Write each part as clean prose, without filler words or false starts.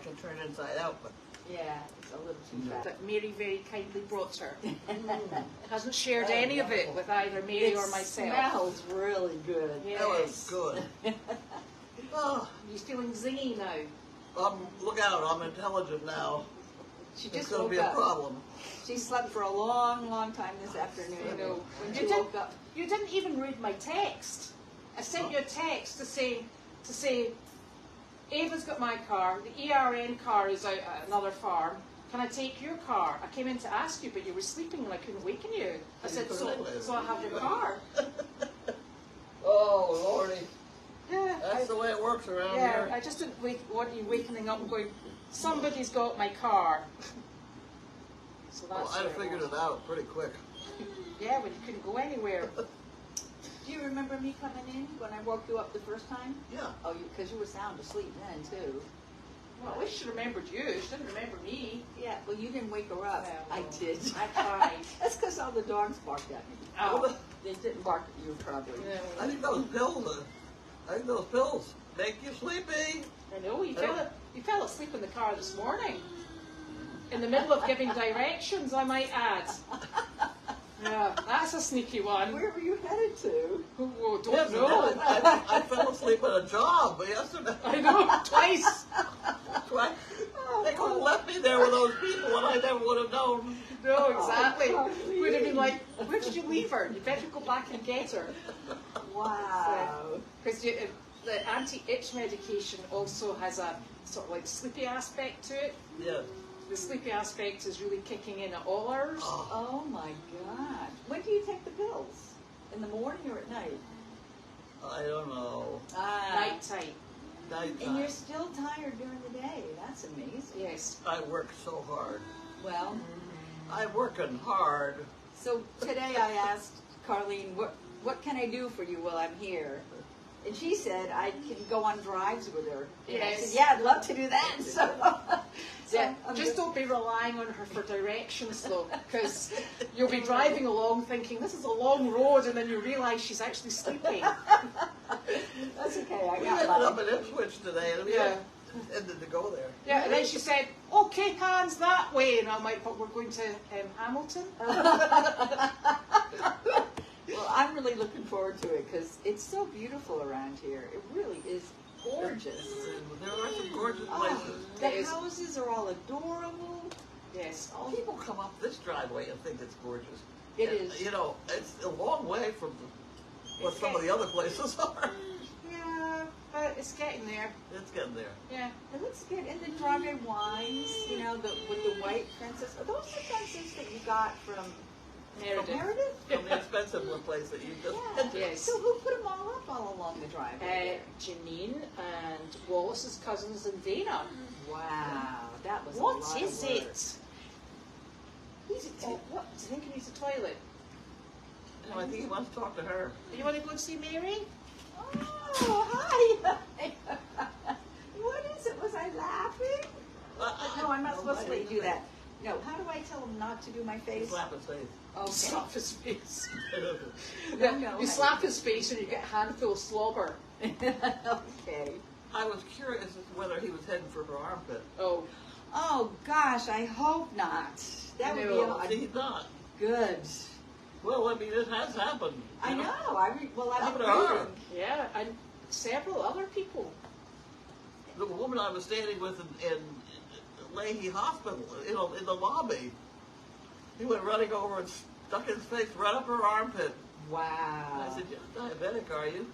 can turn it inside out, but Yeah, it's a little too fat. That Mary very kindly brought her. Hasn't shared any of it with either Mary or myself. It smells really good. Yes. that was good. Oh, You feeling zingy now? look out, I'm intelligent now. She It's just going to woke be a up. problem. She slept for a long, long time this afternoon. I know. When You she did- woke up. You didn't even read my text. I sent you a text to say, Ava's got my car, the ERN car is out at another farm. Can I take your car? I came in to ask you, but you were sleeping and I couldn't waken you. I said, so I have your car. Oh, Lordy. Yeah. That's the way it works around Yeah, here. I just didn't want you wakening up and going, somebody's got my car. So Well, that's I'd have where figured was. it out pretty quick. Yeah, when you couldn't go anywhere. Do you remember me coming in when I woke you up the first time? Yeah. Oh, because you were sound asleep then, too. Well, at least she remembered you. She didn't remember me. Yeah, well, you didn't wake her up. Well, I did. I tried. That's because all the dogs barked at me. Oh. They didn't bark at you, probably. Yeah, I think those pills make you sleepy. I know, you fell asleep in the car this morning. In the middle of giving directions, I might add. Yeah, that's a sneaky one. Where were you headed to? Oh, don't Yes, know. I fell asleep at a job yesterday. I know, twice. Twice. They could have left me there with those people and I never would have known. No, exactly. Oh, We'd have been like, where did you leave her? You better go back and get her. Wow. Because the anti-itch medication also has a sort of like sleepy aspect to it. Yes. The sleepy aspect is really kicking in at all hours. Oh my God. When do you take the pills? In the morning or at night? I don't know. Night time. Nighttime. And you're still tired during the day. That's amazing. Yes. I work so hard. Well, I'm working hard. so today I asked Carlene, what can I do for you while I'm here? And she said I can go on drives with her. And I Yes. said, yeah, I'd love to do that. So Yeah, I'm just don't be relying on her for directions though, because you'll be driving along thinking this is a long road, and then you realise she's actually sleeping. That's okay. I We got ended mine. up in Ipswich today and we Yeah. ended to go there. Yeah, and then she said, "Oh, Cape Anne's that way," and I'm like, "But we're going to Hamilton." Well, I'm really looking forward to it because it's so beautiful around here. It really is gorgeous. There are some gorgeous places. The Yes. houses are all adorable. Yes. People come up this driveway and think it's gorgeous. It And, is. You know, it's a long way from what some of the other places are. Yeah, but it's getting there. It's getting there. Yeah. It looks good. And the strawberry wines, you know, with the white fences. Are those the fences that you got from Meredith. Meredith? From the expensive one place that you just Yeah. Yes. So who put them all up all along the driveway? Janine and Wallace's cousins and Dana. Wow, that was What a lot is of work. it? What? Do you think he needs a toilet? No, I think he wants to talk to her. Do you want to go and see Mary? Oh, hi. What is it? Was I laughing? No, I'm not supposed to let you do that. No, how do I tell him not to do my face? Slap his face. Okay. Slap his face. No, You slap his face and you get a handful of slobber. Okay. I was curious as to whether he was heading for her armpit. Oh, Oh gosh, I hope not. That would No. be He's not. good. Well, I mean, it has happened. I know. Well, I've Happened been to her. reading. yeah, and several other people. The woman I was standing with in Leahy Hospital, you know, in the lobby, he went running over and stuck his face right up her armpit. Wow. I said, "You're diabetic, are you?"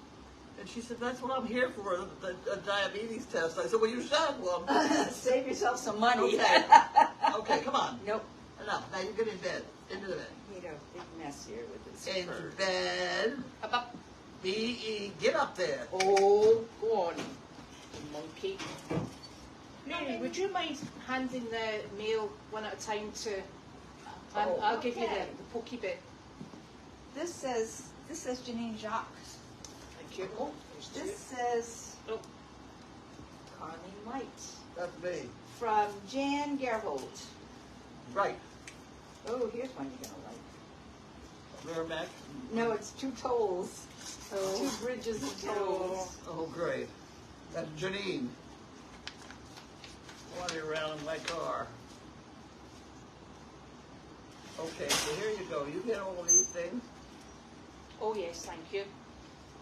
And she said, "That's what I'm here for, a diabetes test." I said, "Well, you should one." Save yourself some money. Okay. Okay, come on. Nope. Enough. Now you get in bed. Into the bed. You know, big mess here with this Into bird. bed. Up, up. B-E. Get up there. Oh, go on, monkey. Mary, would you mind handing the mail one at a time to... And Oh, I'll give you okay. the pokey bit. This says Janine Jacques. Thank you. Oh, there's two. This says Oh, Carlene White That's me. from Jan Gerhold. Right. Oh, here's one you're gonna like. Merrimack. No, it's two tolls. Oh. Two bridges of tolls. Oh, great. That's Janine. wandering around in my car. Okay, so here you go. You get all of these things, Oh yes, thank you.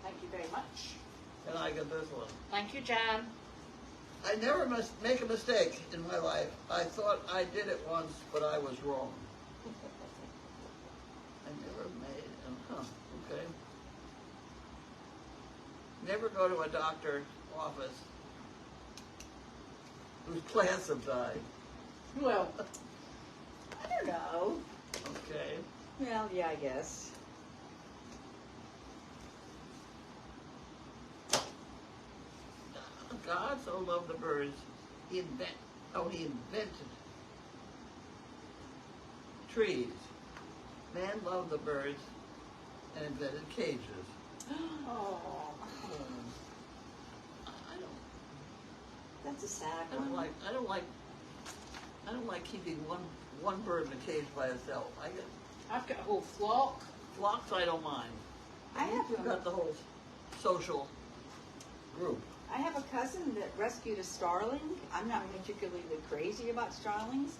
Thank you very much. and I get this one. Thank you, Jan. I never must make a mistake in my life. I thought I did it once, but I was wrong. I never made, okay. Never go to a doctor's office whose plants have died. Well, I don't know. Okay. Well, yeah, I guess. God so loved the birds, he invented trees. Man loved the birds and invented cages. oh, I don't That's a sad I don't one. I don't like keeping one bird in a cage by itself. I've got a whole flock. Flocks I don't mind. I have You've got the whole social group. I have a cousin that rescued a starling. I'm not particularly crazy about starlings.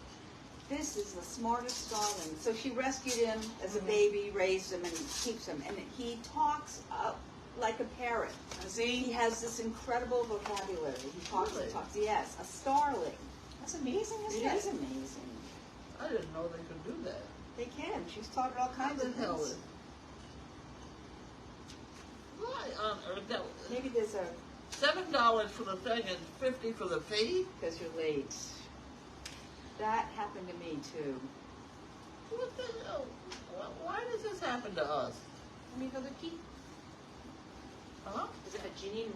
This is the smartest starling. So she rescued him as a baby, raised him, and keeps him. And he talks like a parrot. He has this incredible vocabulary. He talks Really? and talks. Yes, a starling. That's amazing, isn't It it? is amazing. I didn't know they could do that. They can. She's taught it all How kinds the of hell things. is... Why on earth? That, Maybe there's a, $7 for the thing and $50 for the fee? because you're late. That happened to me too. What the hell? Why does this happen to us? Let me have a key. Huh? Is it a Janine?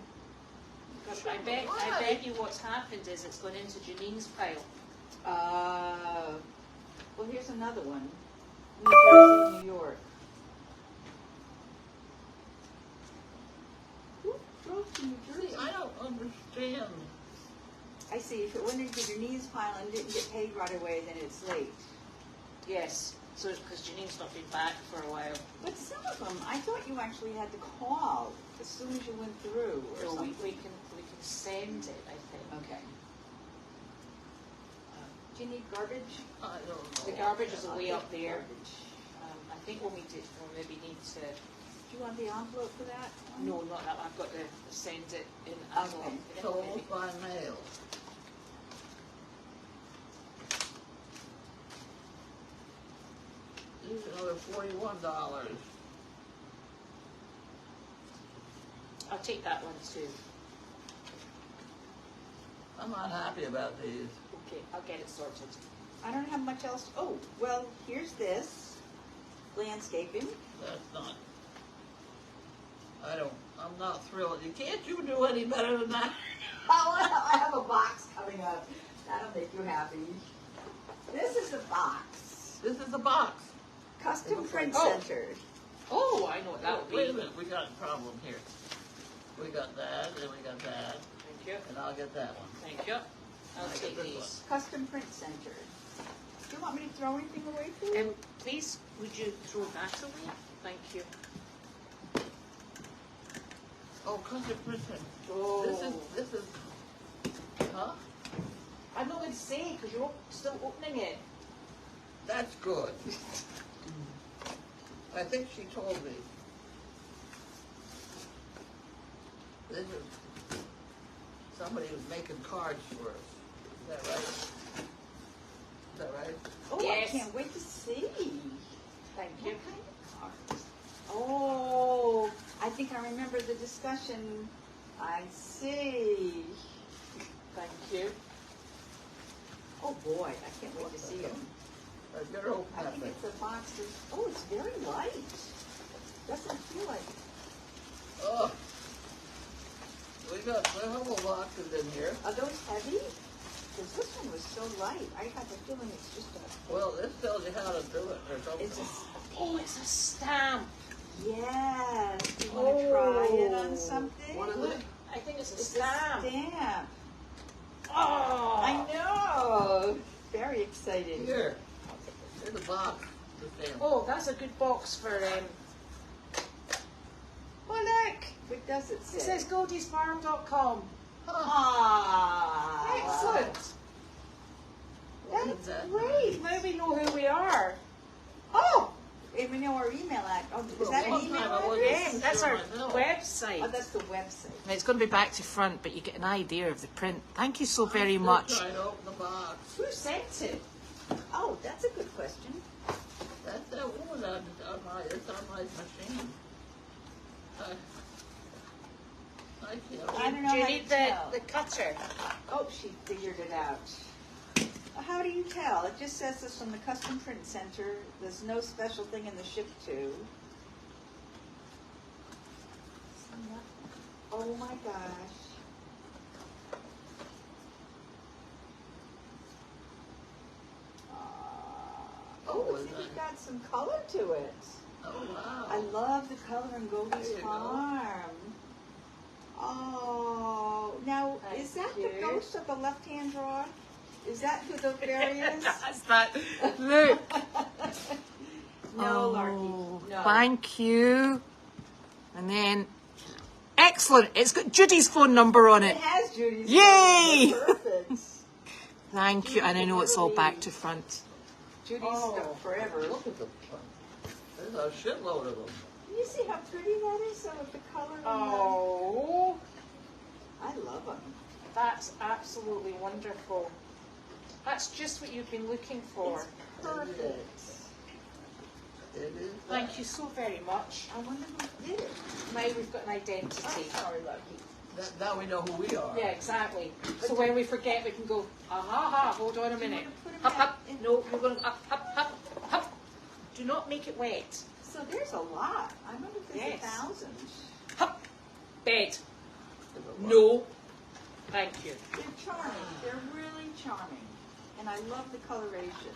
Sure, I why? bet you what's happened is it's gone into Janine's pile. Well, here's another one. New Jersey, New York. Who drove to New Jersey? See, I don't understand. I see. If it went into Janine's pile and didn't get paid right away, then it's late. Yes. So it's because Janine's not been back for a while. But some of them, I thought you actually had to call as soon as you went through or So something. we can send it, I think. Okay. Do you need garbage? I don't know. The garbage is I'll way take up there. garbage. I think we'll maybe need to. Do you want the envelope for that? No, not that. I've got to send it in Okay. envelope. Sold by mail. Here's another $41. I'll take that one too. I'm not happy about these. Okay, I'll get it sorted. I don't have much else. Oh, well, here's this. Landscaping. That's not. I'm not thrilled. Can't you do any better than that? Oh, I have a box coming up. That'll make you happy. This is the box. This is a box. Custom Print Oh. Center. Oh, I know what that would be. Wait a minute, we got a problem here. We got that, and we got that, Thank you. and I'll get that one. Thank you. I'll I get take this these. Custom Print Center. Do you want me to throw anything away for you? Please, would you throw that away? Thank you. Oh, custom printing. Oh. This is, huh? I'm not going to say because you're still opening it. That's good. I think she told me. This is somebody who's making cards for us. Is that right? Is that right? Oh, Yes. I can't wait to see. Thank What you. kind of cards? Oh, I think I remember the discussion. I see. Thank you. Oh boy, I can't wait to see them. I better open I that think thing. it's a box of, oh, it's very light. Doesn't feel like, Oh. We got several boxes in here. are those heavy? Because this one was so light. I had the feeling it's just a, Well, this tells you how to do it or something. it's a, Oh, it's a stamp. yes. Do you want to try it on something? What is it? I think it's a It's stamp. a stamp. Oh. I know. Very excited. Here. Here's a box. The stamp. Oh, that's a good box for Oh, look. What does it say? It says goldiesfarm.com. Ah. Excellent. me know our email at. Oh, is Well, that an one email time I address? wasn't Yeah, that's sure our myself. website. Oh, that's the website. Now, it's going to be back to front, but you get an idea of the print. Thank you so very I'm much. still trying to open the box. Who sent it? Oh, that's a good question. That's that woman it's on my machine. I can't. I don't know Do you how need to the, tell. the cutter? Oh, she figured it out. How do you tell? It just says this from the Custom Print Center. There's no special thing in the ship to. Oh my gosh. Oh, is it's even that? got some color to it. Oh, wow. I love the color in Goldy's There you go. farm. Oh, now Thank is that you. the ghost of the left-hand drawer? Is that who the fairy is? That's that. Look. No, Oh, Larky. No. thank you. And then, excellent. It's got Judy's phone number on It it. has Judy's. Yay! phone number. Perfect. Thank you. And I know it's all back to front. Judy's Oh, stuck forever. Look at the. There's a shitload of them. Can you see how pretty that is? So with the color. and Oh, I love them. that's absolutely wonderful. That's just what you've been looking for. It's perfect. It is. Thank you so very much. I wonder who did it. Now we've got an identity. I'm sorry, Lucky. Now we know who we are. Yeah, exactly. So when we forget, we can go, hold on a minute. put 'em Up, back up. in? No, you're going up, up, up, up. Do not make it wet. So there's a lot. I wonder if there's Yes. 1,000. Up. Bed. There's a lot. No. Thank you. They're charming. They're really charming. And I love the coloration.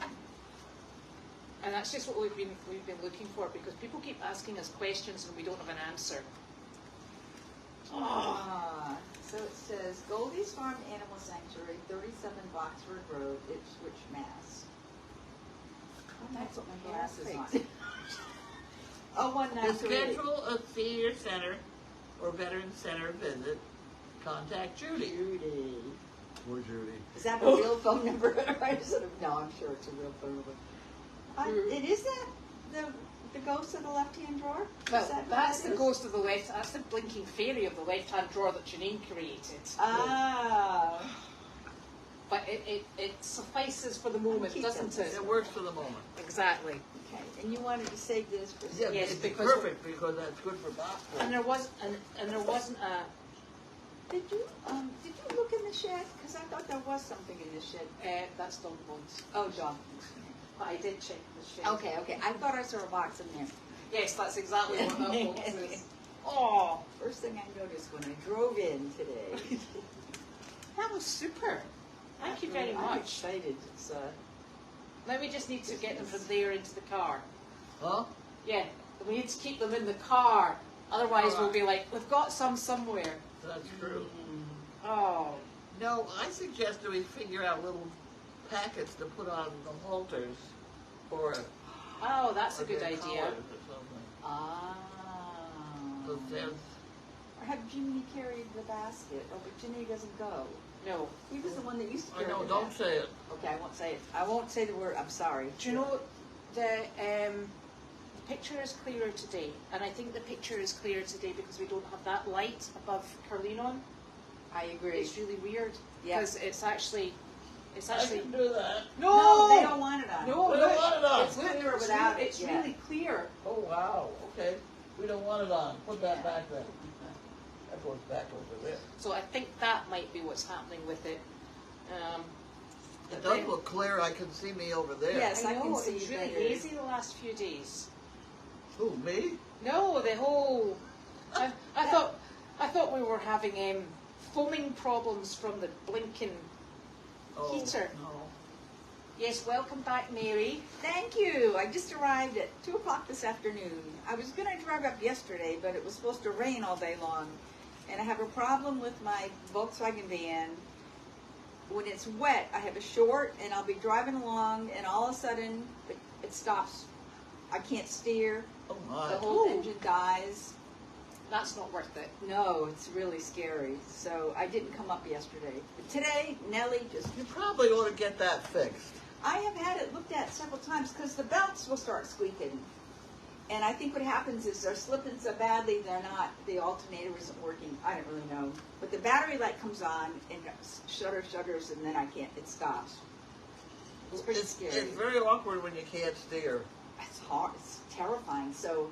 And that's just what we've been looking for, because people keep asking us questions and we don't have an answer. Ah, so it says Goldy's Farm Animal Sanctuary, 37 Boxford Road, Ipswich, Mass. Oh, that's what my glass is on. Oh, To 1938. schedule a senior center or veteran center visit, contact Judy. Judy. Poor Judy. Is that a real phone number? Or is it no, I'm sure it's a real phone number. It is that the ghost of the left-hand drawer? Well, Is that what that's that the is? ghost of the left. That's the blinking fairy of the left-hand drawer that Janine created. Ah. But it suffices for the moment, Keep doesn't them. it? It works for the moment. Exactly. Okay, and you wanted to save this for Yeah, Yes, it's because- perfect because that's good for box. And there wasn't a. Did you look in the shed? Because I thought there was something in the shed. That's dog bones. Oh, dog. But I did check the shed. Okay. I thought I saw a box in there. Yes, that's exactly what that box is. Oh, First thing I noticed when I drove in today. that was super. Thank you very I'm much. excited. It's Now we just need to get them from there into the car. Huh? Yeah, we need to keep them in the car. Otherwise, Alright. we'll be like, we've got some somewhere. That's true. Oh, No, I suggest that we figure out little packets to put on the halters or oh, that's a or good their idea. collars or something. ah. So there's- Or have Jimmy carried the basket? Oh, but Jimmy doesn't go. No. He was the one that used to I carry know, the don't basket. say it. Okay, I won't say it. I won't say the word. I'm sorry. Do you know the picture is clearer today, and I think the picture is clearer today because we don't have that light above Carlene on. I agree. It's really weird Yep. because it's actually I can do that. No, they don't want it on. No, We don't want it on. It's Clearer clear without it, It's yeah. really clear. Oh, wow. Okay. We don't want it on. Put that back then. That goes back over there. So I think that might be what's happening with it. It does look clear. I can see me over there. Yes, I know, can see it's you really better. hazy the last few days. Who, me? No, the whole. I thought we were having foaming problems from the blinking Oh, heater. no. Yes, welcome back, Mary. Thank you. I just arrived at 2 o'clock this afternoon. I was going to drive up yesterday, but it was supposed to rain all day long. And I have a problem with my Volkswagen van. When it's wet, I have a short, and I'll be driving along, and all of a sudden, it stops. I can't steer. Oh, my. The whole Ooh. engine dies. That's not worth it. No, it's really scary. So I didn't come up yesterday. But today, Nellie just... You probably ought to get that fixed. I have had it looked at several times because the belts will start squeaking. And I think what happens is they're slipping so badly, the alternator isn't working. I don't really know. But the battery light comes on and shudders, and then it stops. It's pretty scary. It's very awkward when you can't steer. It's hard. It's terrifying. So,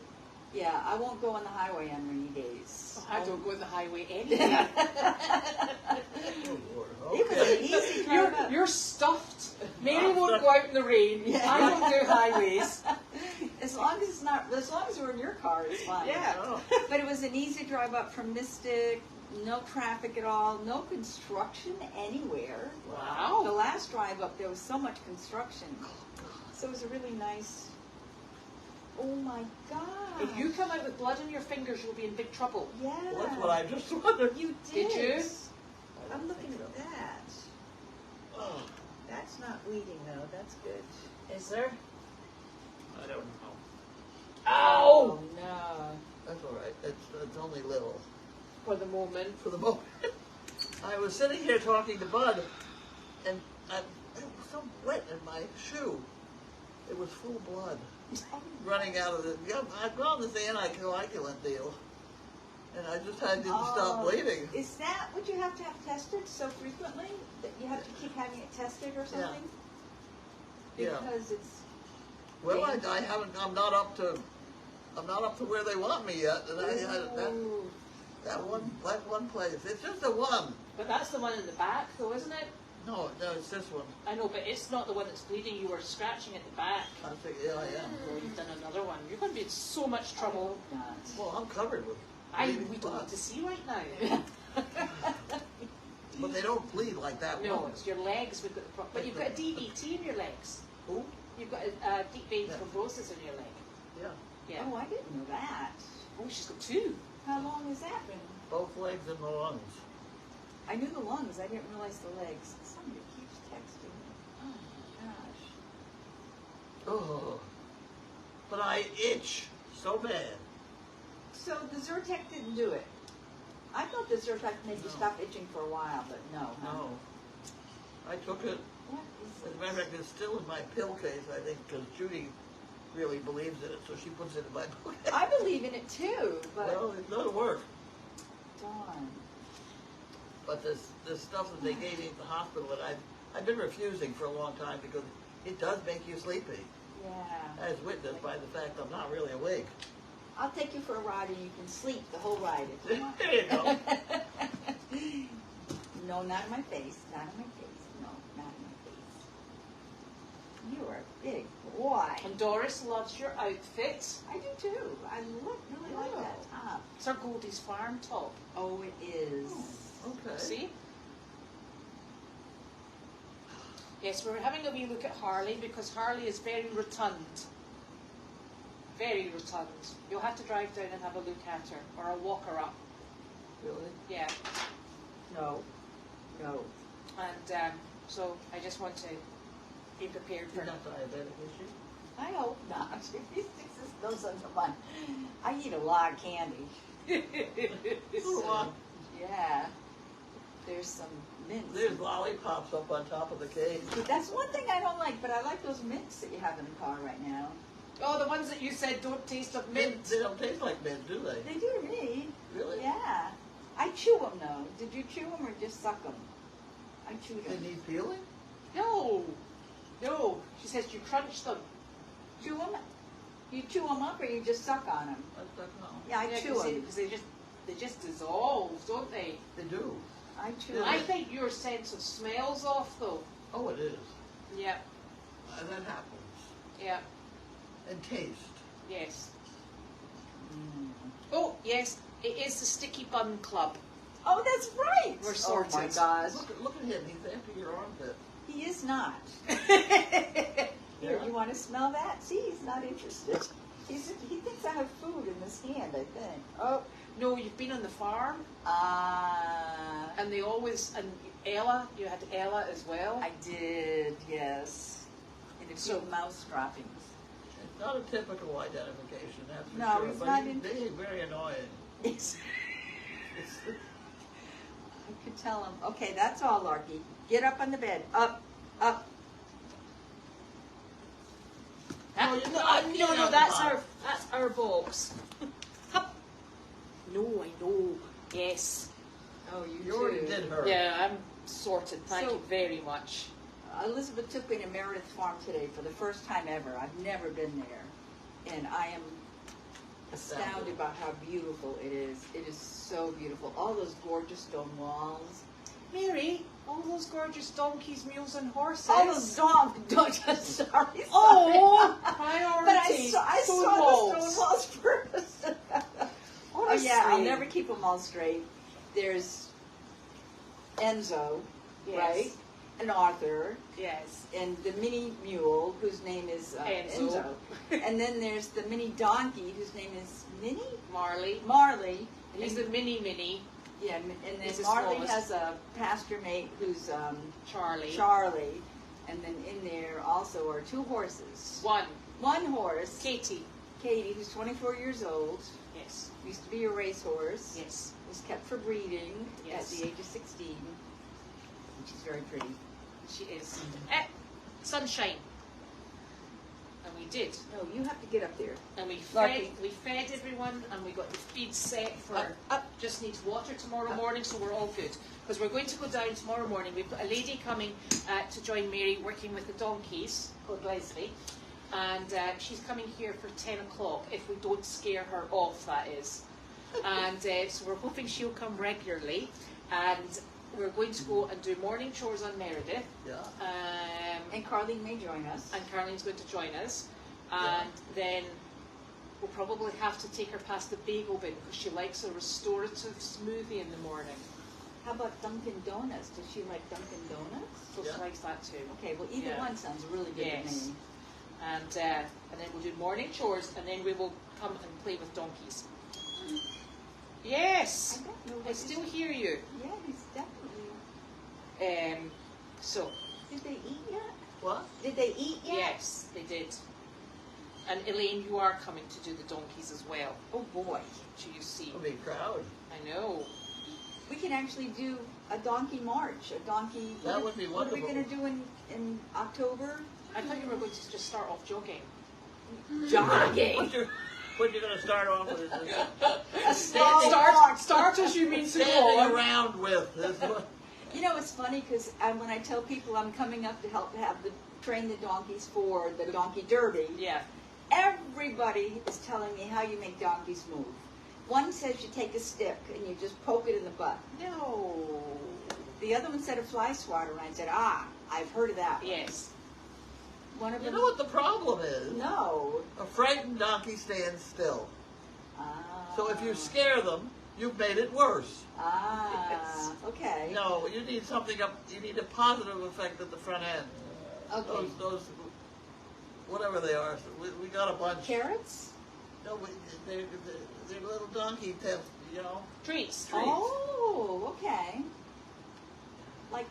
yeah, I won't go on the highway on rainy days. I don't go on the highway anyway. Oh, Lord. It was an easy drive up. You're stuffed. Mary won't go out in the rain. Yeah. I don't do highways. As long as we're in your car, it's fine. Yeah. Oh. But it was an easy drive up from Mystic, no traffic at all, no construction anywhere. The Wow. last drive up, there was so much construction. So it was a really nice, oh my God. If you come out with blood on your fingers, you'll be in big trouble. Yeah. Well, that's what I just wondered. You Did did. you? I'm looking at that. Oh, That's not bleeding though, that's good. Is there? I don't know. Ow! No. That's all right. It's only little. For the moment. For the moment. I was sitting here talking to Bud, and it was so wet in my shoe. It was full of blood running out of the. Yeah, I've gone this anticoagulant deal, and I just didn't stop bleeding. Is that what you have to have tested so frequently? That you have to keep having it tested or something? Yeah. Because it's. Well, I haven't. I'm not up to where they want me yet, and that one place. It's just the one. But that's the one in the back, though, isn't it? No, it's this one. I know, but it's not the one that's bleeding. You were scratching at the back. I think, yeah, I am. Oh, you've done another one. You're going to be in so much trouble. Not. Well, I'm covered with. We bleeding don't blood. want to see right now. But they don't bleed like that No, one. it's your legs. We've got the problem. But you've got a DVT in your legs. Who? You've got a deep vein Yeah. thrombosis in your leg. Yeah. Yeah. Oh, I didn't know that. Oh, she's got two. How long has that been? Both legs and the lungs. I knew the lungs. I didn't realize the legs. Somebody keeps texting me. Oh my gosh. Oh. But I itch so bad. So the Zyrtec didn't do it. I thought the Zyrtec made you No. stop itching for a while, but no. Huh? No. I took it. What As is a matter of fact, it's still in my pill case, I think, because Judy really believes in it, so she puts it in my pill case. I believe in it too, but Well, it doesn't work. darn. But this stuff that they gave me at the hospital, that I've been refusing for a long time because it does make you sleepy, Yeah. as witnessed by the fact I'm not really awake. I'll take you for a ride and you can sleep the whole ride if you want. There you go. No, not in my face. Not in my face. No, not in my face. You are a big boy. And Doris loves your outfit. I do too. I really like that top. It's our Goldie's farm top. Oh, it is. Okay. See? Yes, we're having a wee look at Harley because Harley is very rotund. Very rotund. You'll have to drive down and have a look at her, or I'll walk her up. Really? Yeah. No. No. And so I just want to be prepared for You're not diabetic, is she? I hope not. He sticks his nose under mine. I eat a lot of candy. Oh, Yeah. There's some mints. there's lollipops up on top of the cage. That's one thing I don't like, but I like those mints that you have in the car right now. Oh, the ones that you said don't taste of mint. They don't taste like mint, do they? They do to me. Really? Yeah. I chew them though. Did you chew them or just suck them? I chewed They them. need peeling? No. No. She says you crunch them. Chew them? You chew them up or you just suck on them? I don't know. Yeah, I chew them. Because they just dissolve, don't they? They do. I chew Yeah. them. I think your sense of smell's off though. Oh, it is. Yeah. That happens. Yeah. And taste. Yes. Mm. Oh, yes. It is the Sticky Bun Club. Oh, that's right. We're Oh my sorted. gosh. Look at him. He's after your armpit. He is not. Here, Yeah? you want to smell that? See, he's not interested. He thinks I have food in this hand, I think. Oh, No, you've been on the farm, and they always, and Ella, you had Ella as well. I did, yes. And a few So- mouse droppings. It's not a typical identification, that's for No, sure. he's but not he- in- They're very annoying. It's, It's, I could tell him, okay, that's all, Larky. Get up on the bed. Up, up. That no, that's our box. Hup. No, I know. Yes. Oh, You already did her. Yeah, I'm sorted. Thank So- you very much. Elizabeth took me to Meredith Farm today for the first time ever. I've never been there. And I am astounded about how beautiful it is. It is so beautiful. All those gorgeous stone walls. Mary, all those gorgeous donkeys, mules, and horses. All those sorry. Oh, But I priority. saw the stone walls first. Oh yeah, I'll never keep them all straight. There's Enzo, Yes. right? And Arthur, Yes. and the mini mule, whose name is Enzo. And then there's the mini donkey, whose name is Minnie? Marley. Marley. He's the mini. Yeah, and then He's the Marley smallest. has a pasture mate who's Charlie. Charlie. And then in there also are two horses. One horse, Katie. Katie, who's 24 years old, Yes. used to be a racehorse. Yes. Was kept for breeding Yes. at the age of 16. And she's very pretty. She is. Sunshine. And we did. No, you have to get up there. And we Larky. fed everyone, and we got the feed set for Up. just needs water tomorrow morning, so we're all good. Because we're going to go down tomorrow morning. We've got a lady coming to join Mary working with the donkeys, called Leslie. And she's coming here for 10 o'clock, if we don't scare her off, that is. And so we're hoping she'll come regularly. And we're going to go and do morning chores on Meredith. Yeah. And Carlene may join us. And Carlene's going to join us. And then we'll probably have to take her past the bagel bin because she likes a restorative smoothie in the morning. How about Dunkin' Donuts? Does she like Dunkin' Donuts? So she likes that too. Okay, well either Yeah. one sounds really good to Yes. me. And then we'll do morning chores, and then we will come and play with donkeys. Yes, I don't know I what still hear you. Yeah, he's definitely. So Did they eat yet? What? Did they eat yet? yes, they did. And Elaine, you are coming to do the donkeys as well. Oh boy. So you see, It'll be a crowd. I know. We can actually do a donkey march. A donkey. That would be What are we wonderful. going to do in October? I thought you were going to just start off jogging. Jogging. What you're going to start off with? A slow walk. Start as you mean to go Standing on. around with. You know, it's funny because when I tell people I'm coming up to help train the donkeys for the donkey derby, Yeah. everybody is telling me how you make donkeys move. One says you take a stick and you just poke it in the butt. No. The other one said a fly swatter, and I said, I've heard of that. Yes. One of You them. know what the problem is? No. A frightened donkey stands still. So if you scare them, you've made it worse. Yes. Okay. No, you need something up. You need a positive effect at the front end. Okay. Those whatever they are. We got a bunch. Carrots? No, they're little donkey tips, you know. Treats. Oh, okay. Like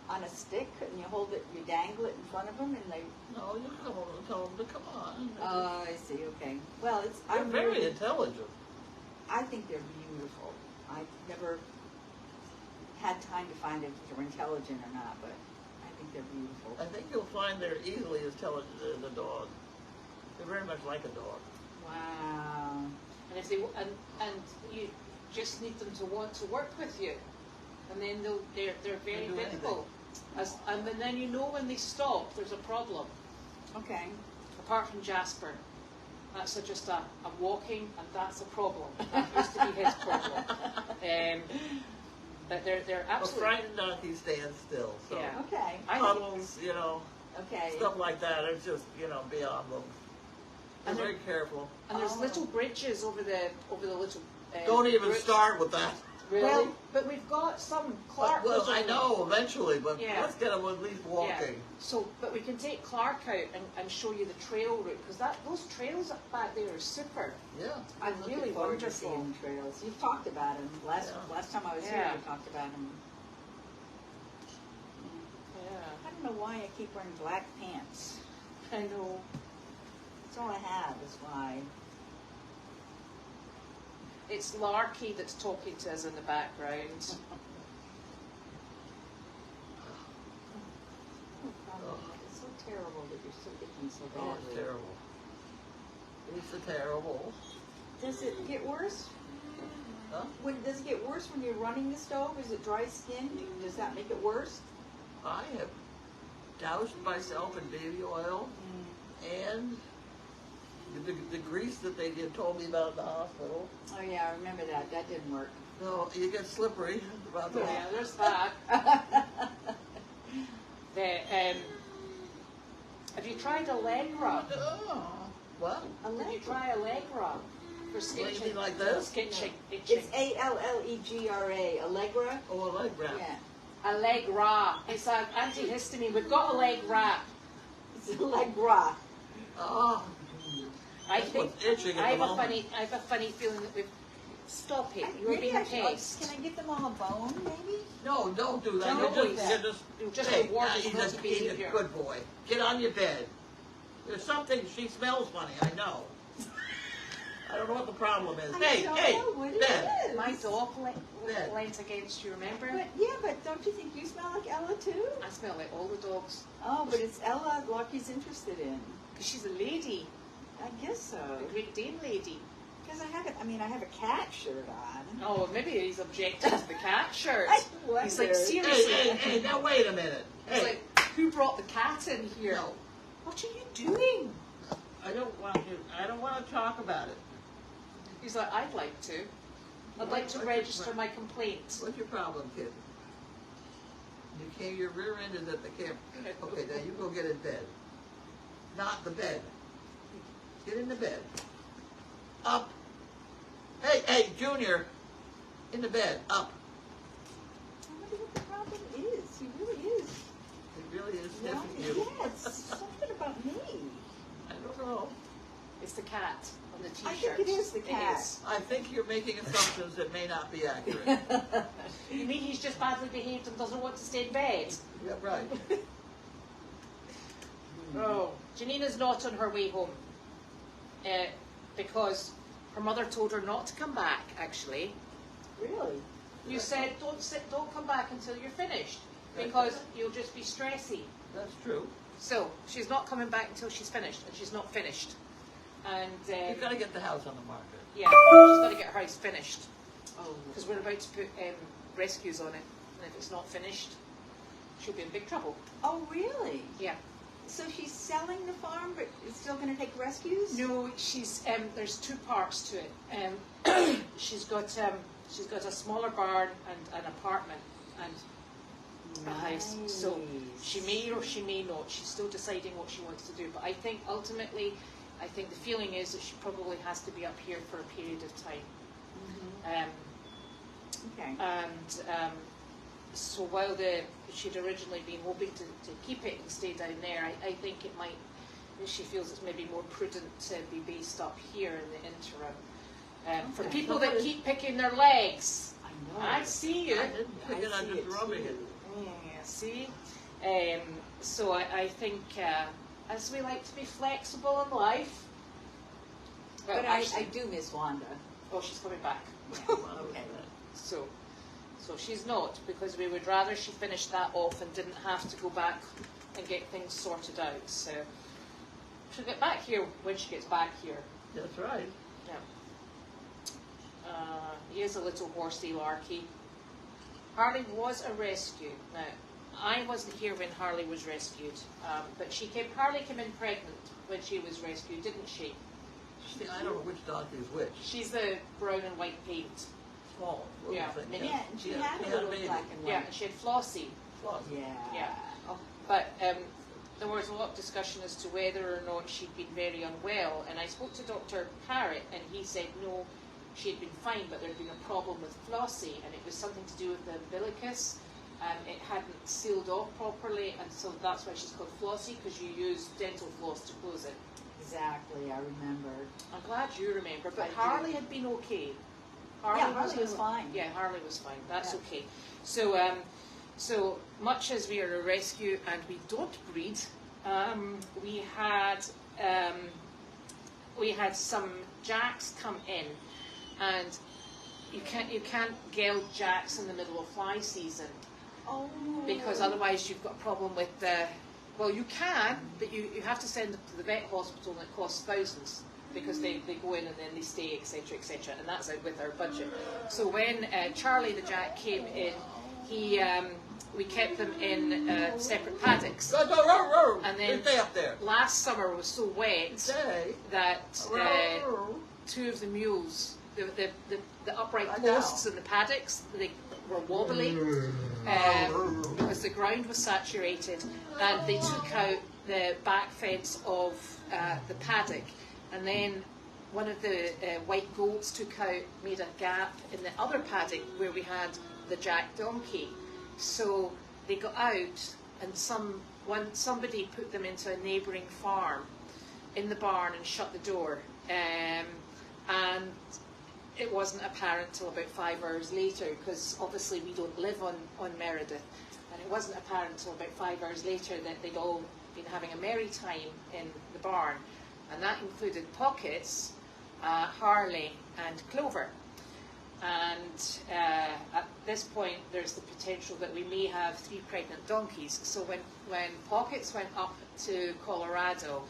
on a stick, and you hold it, you dangle it in front of them, and they. No, you don't tell them to come on. Oh, I see. Okay. Well, They're very intelligent. I think they're beautiful. I've never had time to find if they're intelligent or not, but I think they're beautiful. I think you'll find they're easily as intelligent as a dog. They're very much like a dog. Wow. And if they and you just need them to want to work with you, and then they're very They'll do visible. And then you know when they stop, there's a problem. Okay. Apart from Jasper, that's just a walking, and that's a problem. That used to be his problem. But they're A absolutely. frightened donkey stands still. So Yeah. Okay. puddles, you know, Okay. stuff like that. It's just beyond them. They're And very careful. And there's Oh. little bridges over the little. Don't even roots. start with that. Really? Well, but we've got some Clark. Well, goes I over- know eventually, but Yeah. let's get them at least walking. Yeah. So, but we can take Clark out and show you the trail route because those trails back there are super. Yeah. I'm really looking forward to wonderful. seeing trails. You've talked about them. Last time I was here, Yeah. you talked about them. Yeah. I don't know why I keep wearing black pants. I know. That's all I have, is why. It's Larky that's talking to us in the background. It's so terrible that you're so itching so Oh, badly. it's terrible. It's terrible. Does it get worse? Huh? Does it get worse when you're running the stove? Is it dry skin? Does that make it worse? I have doused myself in baby oil and the grease that they told me about in the hospital. Oh yeah, I remember that. That didn't work. No, you get slippery about that. Yeah, there's that. Have you tried a leg rub? Oh, what? Did you try a leg rub for stitching? Anything like this? Stitching. It's Allegra. Allegra? Oh, a leg wrap. Yeah. A leg wrap. It's an antihistamine. We've got a leg wrap. It's Allegra. Oh, I that's think what's itching at I the have a moment. funny. I have a funny feeling that we've. Stop it! You're Maybe being I a should- pest. Can I get them on a bone, maybe? No, don't do that. Don't You're do just, that. you're Just hey, reward he's his a behavior. good boy. Get on your bed. There's something, she smells funny, I know. I don't know what the problem is. I Hey, don't hey, know what it bed. is. My dog Bed. leant against you. Remember? But don't you think you smell like Ella too? I smell like all the dogs Oh, but it's Ella Lockie's interested in. because she's a lady, I guess so. a Great Dane lady. Because I have a cat shirt on. Oh, maybe he's objecting to the cat shirt. I He's like, wonder. seriously. Hey, now wait a minute. He's Hey, like, who brought the cat in here? no, What are you doing? I don't want to talk about it. He's like, I'd like to. I'd like to register my complaint. What's your problem, kid? Your rear end is at the camera. Okay, now you go get in bed. Not the bed. Get in the bed. Up. Hey, Junior. In the bed. Up. I wonder what the problem is. He really is. It really is sniffing you. Yeah, it's something about me. I don't know. It's the cat on the T-shirt. I think it is the cat. is. I think you're making assumptions that may not be accurate. You mean he's just badly behaved and doesn't want to stay in bed? Yeah, right. Oh, Janina's not on her way home because her mother told her not to come back. Actually, Really? you said don't come back until you're finished because you'll just be stressy. That's true. So she's not coming back until she's finished, and she's not finished. And You've got to get the house on the market. yeah, she's got to get her house finished Oh. because we're about to put rescues on it, and if it's not finished, she'll be in big trouble. Oh, really? Yeah. So she's selling the farm, but it's still going to take rescues? No, she's there's two parts to it. She's got a smaller barn and an apartment and a house. So she may or she may not. She's still deciding what she wants to do. But I think ultimately, I think the feeling is that she probably has to be up here for a period of time. Okay. And so while she'd originally been hoping to keep it and stay down there, I think it might. She feels it's maybe more prudent to be based up here in the interim. For Okay. people that keep picking their legs, I know. I see you. I didn't pick it, I'm see just it rubbing it. too. Yeah, see? So I think as we like to be flexible in life. Well, But I actually, do miss Wanda. oh, she's coming back. Okay. So she's not, because we would rather she finished that off and didn't have to go back and get things sorted out. So she'll get back here when she gets back here. That's right. Yeah. He is a little horsey larky. Harley was a rescue. Now, I wasn't here when Harley was rescued, but Harley came in pregnant when she was rescued, didn't she? I don't know which dog is which. She's the brown and white paint. Small. Little Yeah. thing. Yeah, and she had a little baby. black and white. Yeah, and she had Flossie. Flossie. Yeah. Yeah. But there was a lot of discussion as to whether or not she'd been very unwell, and I spoke to Dr. Parrott, and he said no, she had been fine, but there had been a problem with Flossie, and it was something to do with the umbilicus. It hadn't sealed off properly, and so that's why she's called Flossie, because you use dental floss to close it. Exactly, I remember. I'm glad you remember, but I do. Harley had been okay. Yeah, Harley was fine. Yeah, Harley was fine. That's Yeah. okay. So much as we are a rescue and we don't breed, we had some jacks come in, and you can't geld jacks in the middle of fly season, Oh. because otherwise you've got a problem with the. Well, you can, but you have to send them to the vet hospital, and it costs thousands. because they go in and then they stay, etc., etc., and that's out with our budget. So when Charlie the Jack came in, we kept them in separate paddocks. And then stay up there. Last summer was so wet that two of the mules, the upright posts in the paddocks, they were wobbly because the ground was saturated, and they took out the back fence of the paddock, and then one of the white goats made a gap in the other paddock where we had the Jack donkey. So they got out, and somebody put them into a neighbouring farm in the barn and shut the door, and it wasn't apparent till about 5 hours later, because obviously we don't live on Meredith, and it wasn't apparent till about 5 hours later that they'd all been having a merry time in the barn, and that included Pockets, Harley and Clover. And at this point there's the potential that we may have 3 pregnant donkeys. So when Pockets went up to Colorado,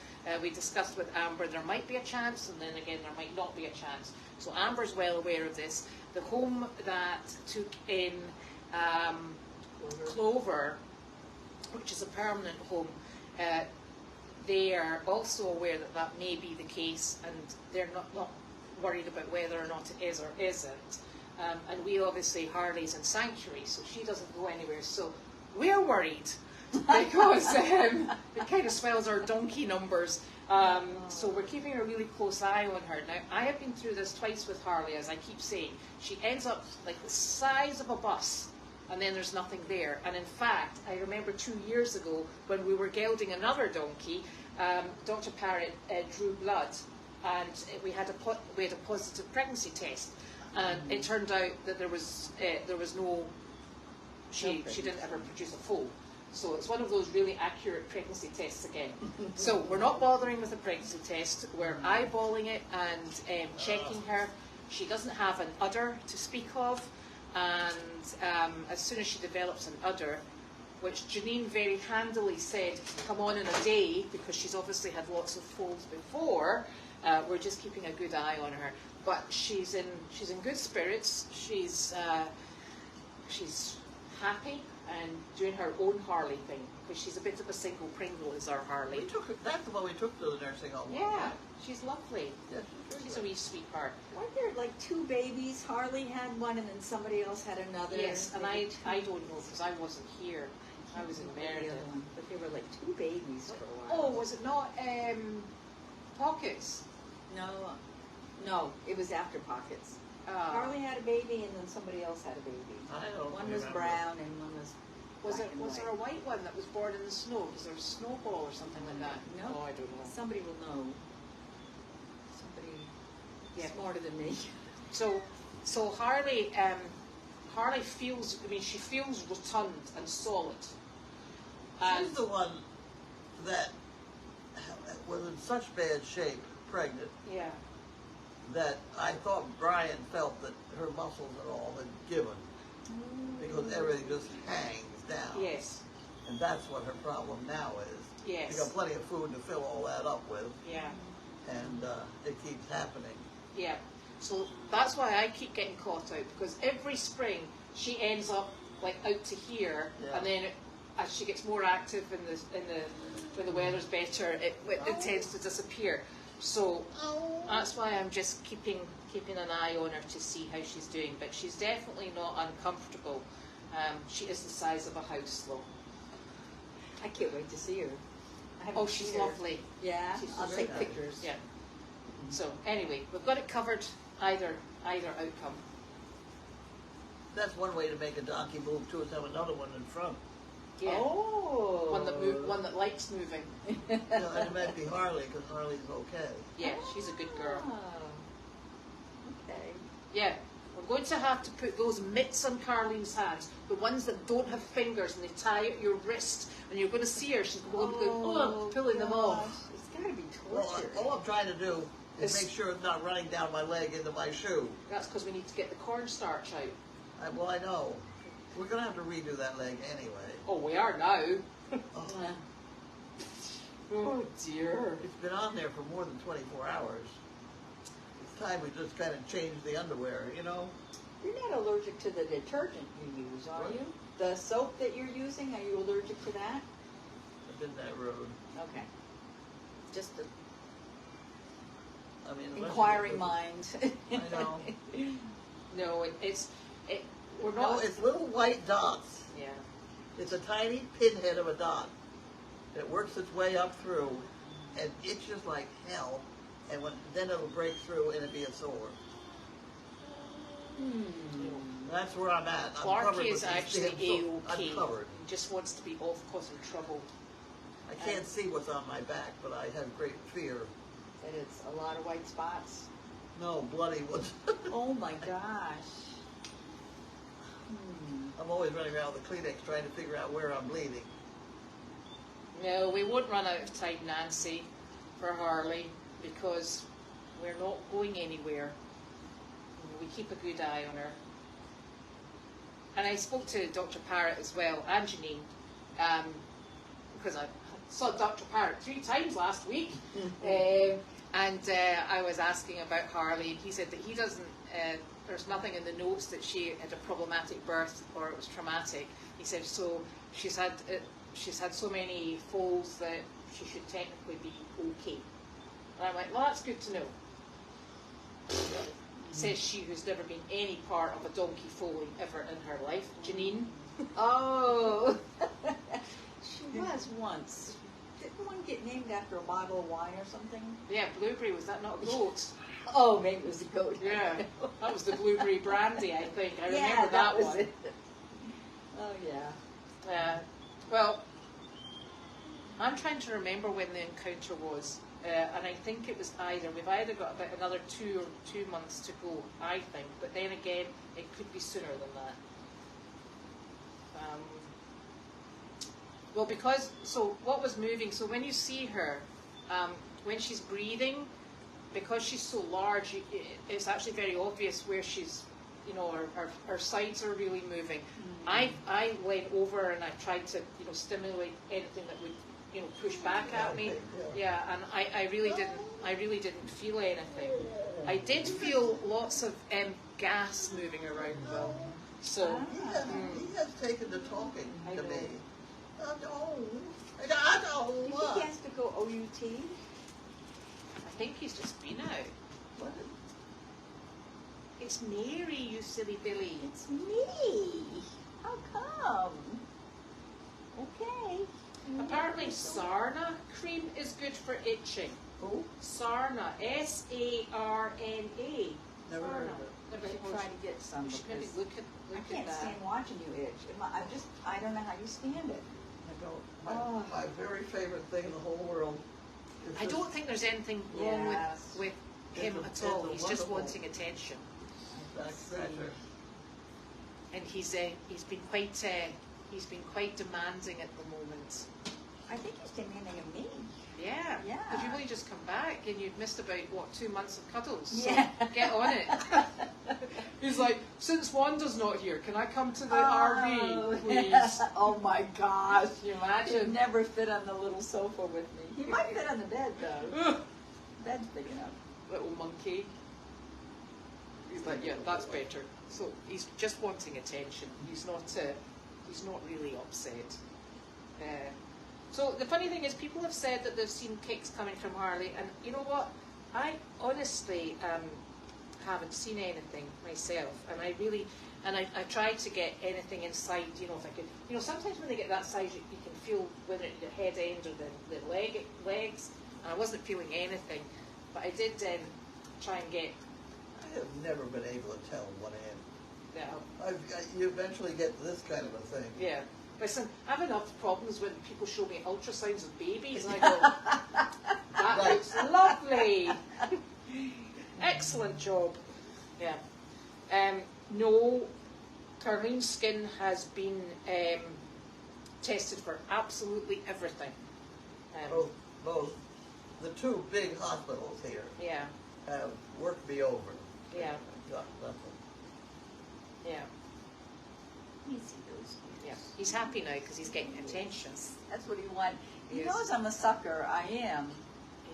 we discussed with Amber there might be a chance, and then again there might not be a chance. So Amber's well aware of this. The home that took in Clover, which is a permanent home, they are also aware that that may be the case, and they're not worried about whether or not it is or isn't. And we obviously, Harley's in sanctuary, so she doesn't go anywhere. So we're worried because it kind of swells our donkey numbers. So we're keeping a really close eye on her. Now, I have been through this twice with Harley, as I keep saying. She ends up like the size of a bus, and then there's nothing there. And in fact, I remember 2 years ago when we were gelding another donkey, Dr. Parrott drew blood, and we had a positive pregnancy test, and it turned out that there was no, she didn't ever produce a foal. So it's one of those really accurate pregnancy tests again. So we're not bothering with a pregnancy test. We're eyeballing it and checking her. She doesn't have an udder to speak of, and as soon as she develops an udder, which Janine very handily said come on in a day, because she's obviously had lots of foals before, we're just keeping a good eye on her. But she's in good spirits. She's happy and doing her own Harley thing, because she's a bit of a single Pringle, is our Harley. That's the one we took to the nursing home. Yeah, she's lovely. Yeah, She's a wee sweetheart. Weren't there like 2 babies? Harley had one, and then somebody else had another. Yes, and I don't know, because I wasn't here. I was in Meredith. But there were like 2 babies for a while. Oh, was it not Pockets? No, it was after Pockets. Harley had a baby, and then somebody else had a baby. I don't One was remember. brown, and one was Was black and there a white one that was born in the snow? Was there a snowball or something like that? No. Oh, I don't know. Somebody will know. Somebody smarter than me. So Harley feels. I mean, she feels rotund and solid. She's the one that was in such bad shape, pregnant, Yeah. that I thought Brian felt that her muscles and all had given, because everything just hangs down. Yes. And that's what her problem now is. Yes. She's got plenty of food to fill all that up with, Yeah. and it keeps happening. Yeah. So that's why I keep getting caught out, because every spring she ends up like out to here, Yeah. and then as she gets more active when the weather's better, it tends to disappear. So that's why I'm just keeping an eye on her to see how she's doing. But she's definitely not uncomfortable. She is the size of a house, though. I can't wait to see her. I haven't Oh, she's seen her. lovely. Yeah, She's I'll very take nice. pictures. Yeah. So anyway, we've got it covered. Either outcome. That's one way to make a donkey move too, is have another one in front. Yeah. Oh. One that likes moving. You know, and it might be Harley, because Harley's okay. Yeah, she's a good girl. Oh. Okay. Yeah, we're going to have to put those mitts on Carlene's hands, the ones that don't have fingers and they tie at your wrist, and you're going to see her, she's going to go, pulling them off. Gosh, it's got to be Well, torture. all I'm trying to do is It's- make sure it's not running down my leg into my shoe. That's because we need to get the cornstarch out. Well, I know. We're going to have to redo that leg anyway. Oh, we are now. Oh, Oh dear. it's been on there for more than 24 hours. time we just kind of changed the underwear, you know? You're not allergic to the detergent you use, are What? you? The soap that you're using, are you allergic to that? I've been that road. Okay. Just an I mean, unless you inquiring get- mind. I know. No, we're No, not. it's little white dots. Yeah. It's a tiny pinhead of a dot. It works its way up through and itches like hell. And then it'll break through and it'll be a sore. That's where I'm at. I'm covered Clarky is with these actually damn sores. A-OK. I'm covered. He just wants to be off causing trouble. I can't see what's on my back, but I have great fear. That it's a lot of white spots. No, bloody ones. Oh my gosh. I'm always running around with a Kleenex trying to figure out where I'm bleeding. No, we won't run out of time, Nancy, for Harley, because we're not going anywhere. We keep a good eye on her. And I spoke to Dr. Parrott as well, and Janine, because I saw Dr. Parrott 3 times last week. And I was asking about Harley, and he said that he doesn't, there's nothing in the notes that she had a problematic birth or it was traumatic. He said, so she's had so many falls that she should technically be okay. And I'm like, well, that's good to know. Says she who's never been any part of a donkey foaling ever in her life. Janine? Oh. She was once. Didn't one get named after a bottle of wine or something? Yeah, Blueberry, was that not a goat? Oh, maybe it was a goat. Yeah, that was the Blueberry Brandy, I think. I Yeah, remember that was one. it. Oh, yeah. Well, I'm trying to remember when the encounter was, and I think it was we've either got about another 2 months to go, I think, but then again, it could be sooner than that. Well, so what was moving, so when you see her, when she's breathing, because she's so large, it's actually very obvious where she's, you know, her sides are really moving. I went over and I tried to, you know, stimulate anything that would, you know, push back at me. Yeah, and I really didn't feel anything. I did feel lots of gas moving around though. So He has taken to talking I to know. me. I Do don't you what? think he has to go OUT? I think he's just been out. What? It's Mary, you silly Billy. It's me. How come? Okay. Apparently Sarna cream is good for itching. Who? Sarna, S-A-R-N-A. Never heard of it. We should try to get some You should maybe because look I at can't that. stand watching you itch. I don't know how you stand it. I don't. Oh. My very favorite thing in the whole world. Is I this- don't think there's anything wrong Yes. with him It's at all. a He's just wonderful- wanting attention, back scratcher. and he's been quite demanding at the moment. I think he's demanding of me. Yeah. Yeah. Because you've only just come back and you've missed about 2 months of cuddles. So Yeah. get on it. He's like, since Wanda's not here, can I come to the RV, please? Oh my gosh. Can you He'd imagine? never fit on the little sofa with me. He might fit on the bed though. Bed's big enough. Little monkey. He's like, yeah, that's better. So he's just wanting attention. He's not really upset. So the funny thing is, people have said that they've seen kicks coming from Harley, and you know what? I honestly haven't seen anything myself, and I tried to get anything inside. You know, if I could. You know, sometimes when they get that size, you can feel whether it's the head end or the legs, and I wasn't feeling anything, but I did try and get. I have never been able to tell one end. Yeah. You eventually get this kind of a thing. Yeah. Listen, I have enough problems when people show me ultrasounds of babies, and I go, that Right. looks lovely. Excellent job. Yeah. No, Carlene's skin has been tested for absolutely everything. Both the 2 big hospitals here Yeah. have worked me over. Yeah. Got nothing. Yeah. Easy goes. Yeah. He's happy now because he's getting attention. That's what he wants. He Yes. knows I'm a sucker. I am.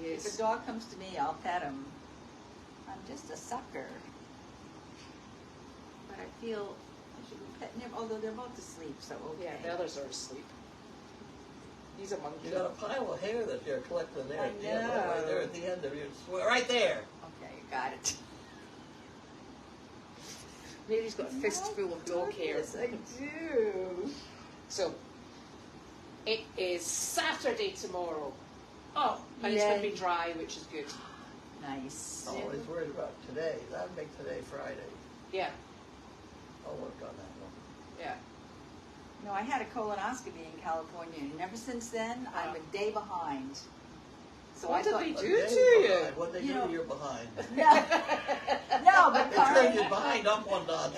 He If a is. dog comes to me, I'll pet him. I'm just a sucker. But I feel I should be petting him, although they're both asleep, so okay. Yeah, the others are asleep. He's a monkey. You got a pile of hair that you're collecting there. I at the end, know. right there at the end of your right there. Okay, got it. Mary's got a fistful of dog hair. Yes, I do. So, it is Saturday tomorrow. Oh, and it's going to be dry, which is good. Nice. I'm always worried about today. That'd make today Friday. Yeah, I'll work on that one. yeah. No, I had a colonoscopy in California, and ever since then, I'm a day behind. So What I did thought, they A do day to you? behind. What they You do, know- you're behind. No, but They turn you Carlene, behind up one notch.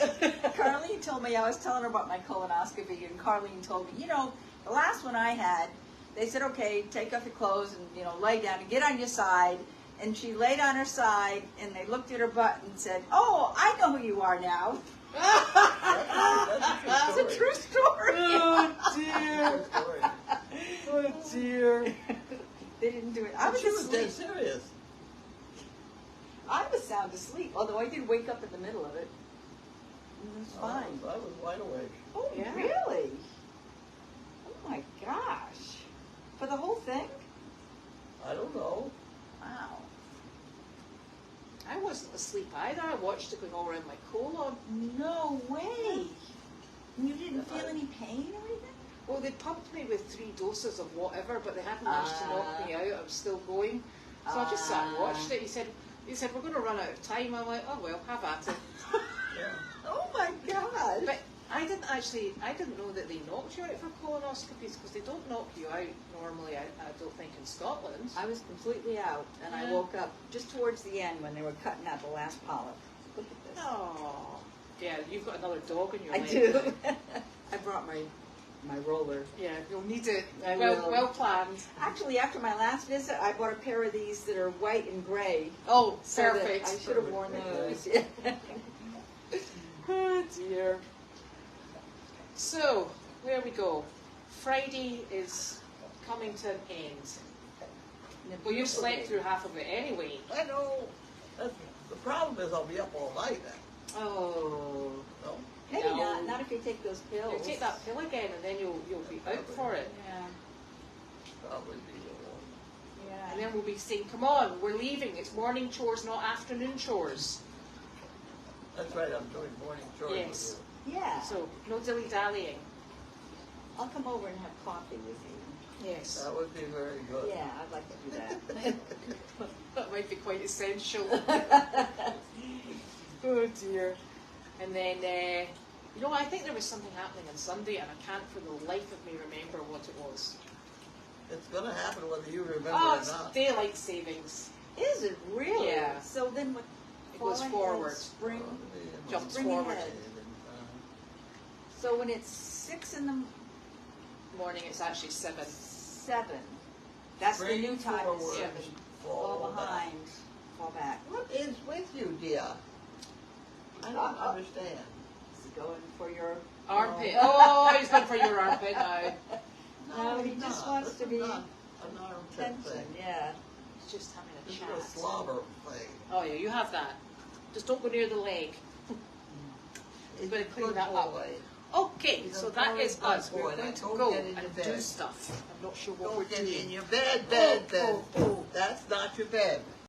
Carlene told me, I was telling her about my colonoscopy, and Carlene told me, the last one I had, they said, okay, take off your clothes and, lay down and get on your side. And she laid on her side, and they looked at her butt and said, oh, I know who you are now. That's It's a true story. Oh, dear. story. Oh, dear. They didn't do it. I was She was dead asleep. serious. I was sound asleep, although I did wake up in the middle of it. It was fine. I was wide awake. Oh, Yeah. really? Oh, my gosh. For the whole thing? I don't know. Wow. I wasn't asleep either. I watched it going all around my colon. No way. And you didn't feel any pain or anything? Well, they pumped me with 3 doses of whatever, but they hadn't managed to knock me out. I was still going. So I just sat and watched it. He said, we're going to run out of time. I'm like, oh, well, have at it. Yeah. Oh, my God. But I didn't know that they knocked you out for colonoscopies, because they don't knock you out normally, I don't think, in Scotland. I was completely out, and I Yeah. woke up just towards the end when they were cutting out the last polyp. Look at this. Oh. Yeah, you've got another dog in your I leg. do. I brought my roller. Yeah, you'll need it. I Well, will. well planned. Actually, after my last visit, I bought a pair of these that are white and gray. Oh, So that perfect. I should have worn those. Yeah. Oh dear. So, where we go? Friday is coming to an end. Well, you've slept through half of it anyway. I know. The problem is I'll be up all night then. Oh. No? Maybe No. not if you take those pills. You take that pill again, and then you'll be out for it. Yeah. Probably be the one. Yeah. And then we'll be saying, come on, we're leaving. It's morning chores, not afternoon chores. That's right, I'm doing morning chores Yes. with Yeah. So, no dilly-dallying. I'll come over and have coffee with you. you. Yes. That would be very good. Yeah, I'd like to do that. That might be quite essential. Oh dear. And then, I think there was something happening on Sunday, and I can't for the life of me remember what it was. It's going to happen whether you remember Oh, or it's not. daylight savings. Is it really? Yeah. So then what? It goes fall ahead, forward. Spring. Jumps Spring forward. ahead. So when it's 6 in the Morning, it's actually 7. 7, that's the new time. Forward, It's 7. fall Fall behind. Fall back. What is with you, dear? I don't understand. Is it going for your Armpit. Oh, he's going for your armpit now. No, he it's just not. wants This to is be not an armpit attention. thing. Yeah. He's just having a This chat. is a slobber thing. Oh yeah, you have that. Just don't go near the leg. He's better a clean good that up. boy. Okay, He's so a that very is good us. boy. We're going Now to go go get in your and bed. do stuff. I'm not sure what Go we're get doing. in your bed, bed, Oh, bed. oh, oh. That's not your bed.